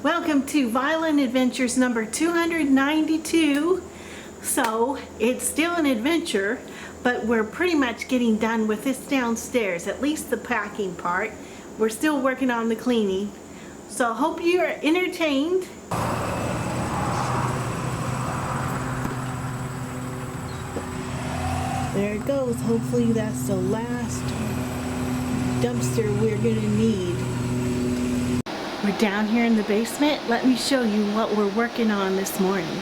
Welcome to Violin Adventures number 292. So it's still an adventure, but we're pretty much getting done with this downstairs, at least the packing part. We're still working on the cleaning. So hope you are entertained. There it goes. Hopefully that's the last dumpster we're gonna need. We're down here in the basement. Let me show you what we're working on this morning.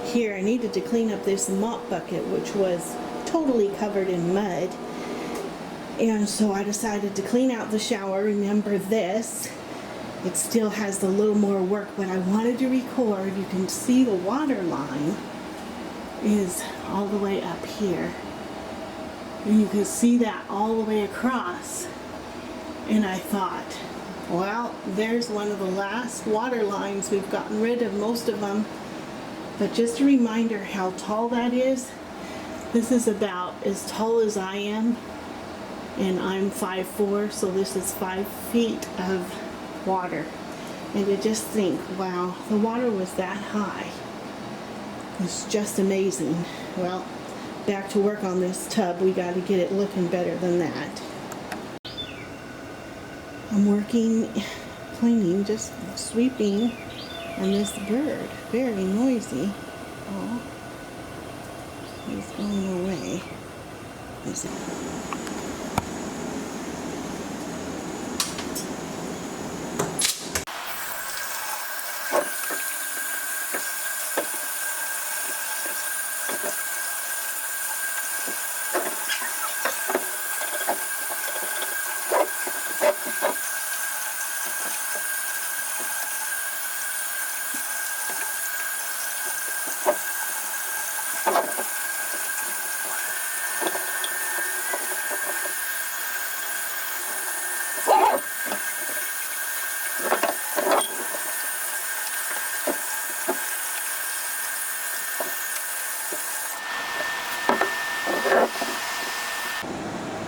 Here, I needed to clean up this mop bucket, which was totally covered in mud. And so I decided to clean out the shower. Remember this, it still has a little more work, but I wanted to record. You can see the water line is all the way up here. And you can see that all the way across. And I thought, well, there's one of the last water lines. We've gotten rid of most of them. But just a reminder how tall that is. This is about as tall as I am, and I'm 5'4", so this is 5 feet of water. And to just think, wow, the water was that high. It's just amazing. Well, back to work on this tub. We got to get it looking better than that. I'm working, cleaning, just sweeping. And this bird, very noisy. Oh, he's going away.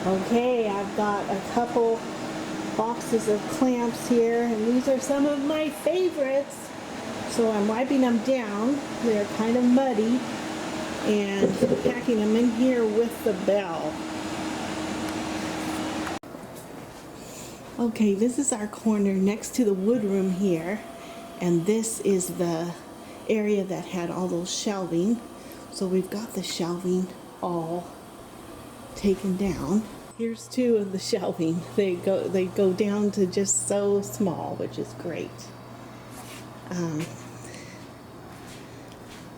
Okay, I've got a couple boxes of clamps here, and these are some of my favorites. So I'm wiping them down. They're kind of muddy, and packing them in here with the bell. Okay, this is our corner next to the wood room here, and this is the area that had all those shelving. So we've got the shelving all taken down. Here's two of the shelving. They go down to just so small, which is great.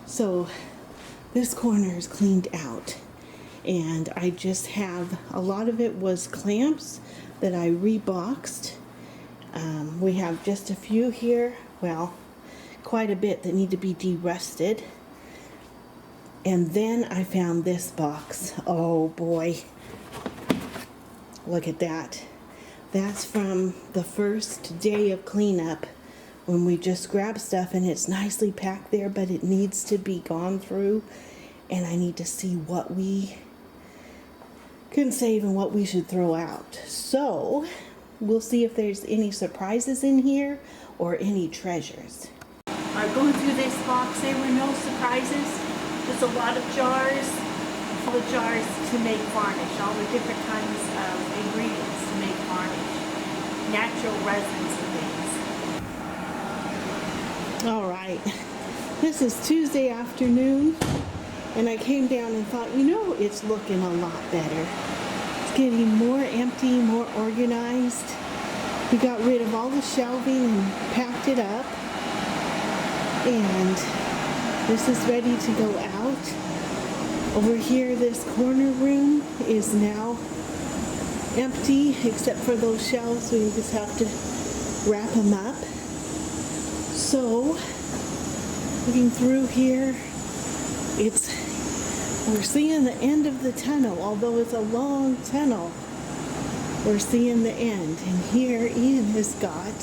So this corner is cleaned out, and I just have a lot of it was clamps that I reboxed. We have just a few here, well, quite a bit that need to be de-rusted. And then I found this box. Oh boy, look at that. That's from the first day of cleanup, when we just grab stuff and it's nicely packed there, but it needs to be gone through, and I need to see what we can save and what we should throw out. So we'll see if there's any surprises in here or any treasures. Going through this box, there were no surprises. Just a lot of jars, full of jars to make varnish, all the different kinds of ingredients to make varnish, natural resins and things. All right, this is Tuesday afternoon, and I came down and thought, you know, it's looking a lot better. It's getting more empty, more organized. We got rid of all the shelving and packed it up, and this is ready to go out. Over here, this corner room is now empty, except for those shelves. We just have to wrap them up. So, looking through here, we're seeing the end of the tunnel. Although it's a long tunnel, we're seeing the end. And here Ian has got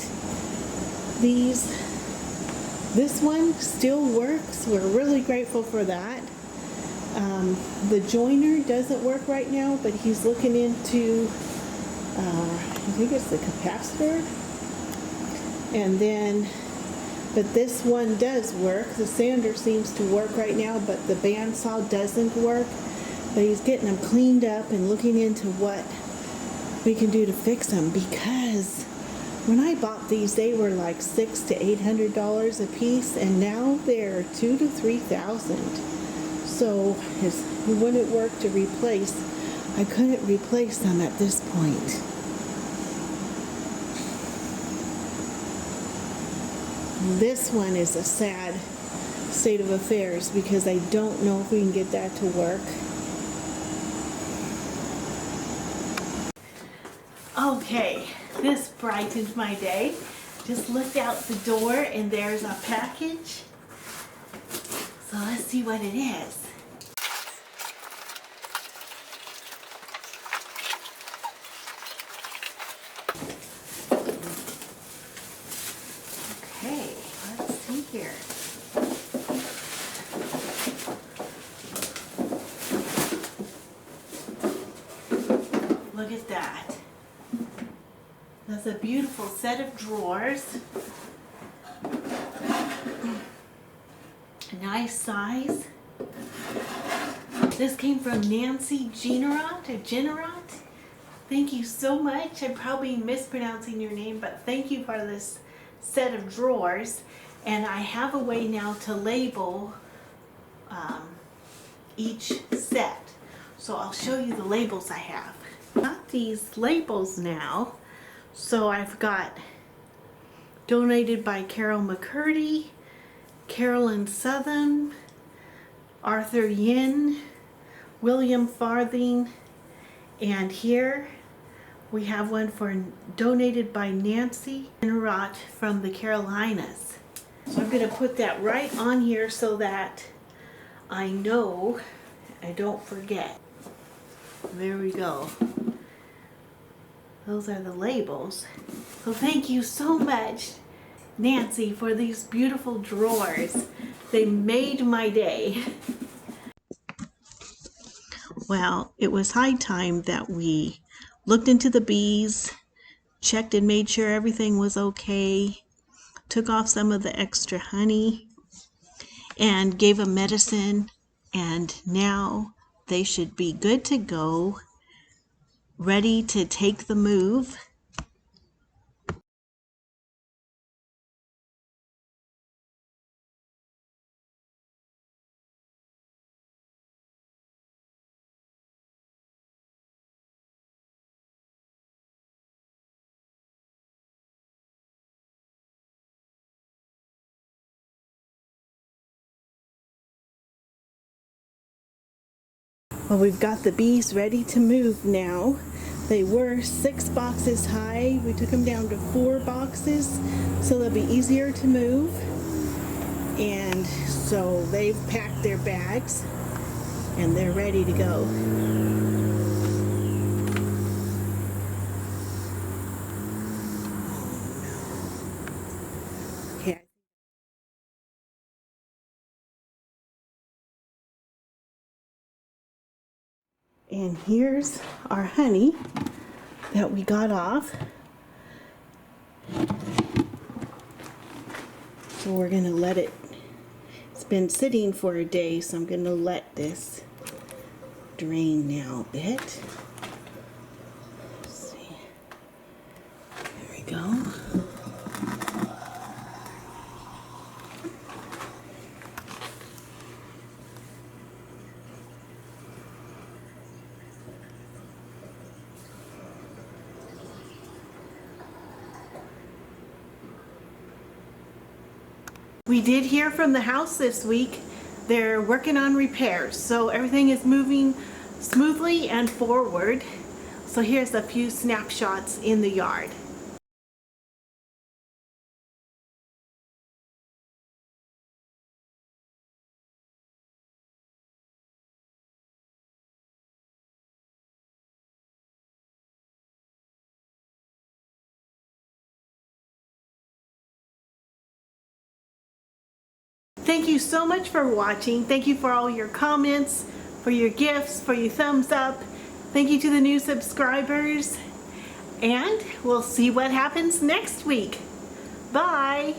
this one still works. We're really grateful for that. The joiner doesn't work right now, but he's looking into, I think it's the capacitor. And then, but this one does work. The sander seems to work right now, but the bandsaw doesn't work. But he's getting them cleaned up and looking into what we can do to fix them, because when I bought these, they were like $600 to $800 a piece, and now they're $2,000 to $3,000. So it wouldn't work to replace. I couldn't replace them at this point. This one is a sad state of affairs because I don't know if we can get that to work. Okay, this brightened my day. Just looked out the door and there's a package. So let's see what it is. Okay, let's see here. Look at that. That's a beautiful set of drawers. Nice size. This came from Nancy Generot. Thank you so much. I'm probably mispronouncing your name, but thank you for this set of drawers. And I have a way now to label each set. So I'll show you the labels I have. Got these labels now. So I've got donated by Carol McCurdy, Carolyn Southern, Arthur Yin, William Farthing, and here we have one for donated by Nancy Generot from the Carolinas. So I'm going to put that right on here so that I know I don't forget. There we go. Those are the labels. So thank you so much, Nancy, for these beautiful drawers. They made my day. Well, it was high time that we looked into the bees, checked and made sure everything was okay, took off some of the extra honey, and gave them medicine, and now they should be good to go, ready to take the move. Well, we've got the bees ready to move now. They were 6 boxes high. We took them down to 4 boxes so they'll be easier to move. And so they've packed their bags and they're ready to go. Okay. And here's our honey that we got off. So we're gonna let it, it's been sitting for a day, so I'm gonna let this drain now a bit. Let's see. There we go. We did hear from the house this week. They're working on repairs, so everything is moving smoothly and forward. So here's a few snapshots in the yard. Thank you so much for watching. Thank you for all your comments, for your gifts, for your thumbs up. Thank you to the new subscribers. And we'll see what happens next week. Bye.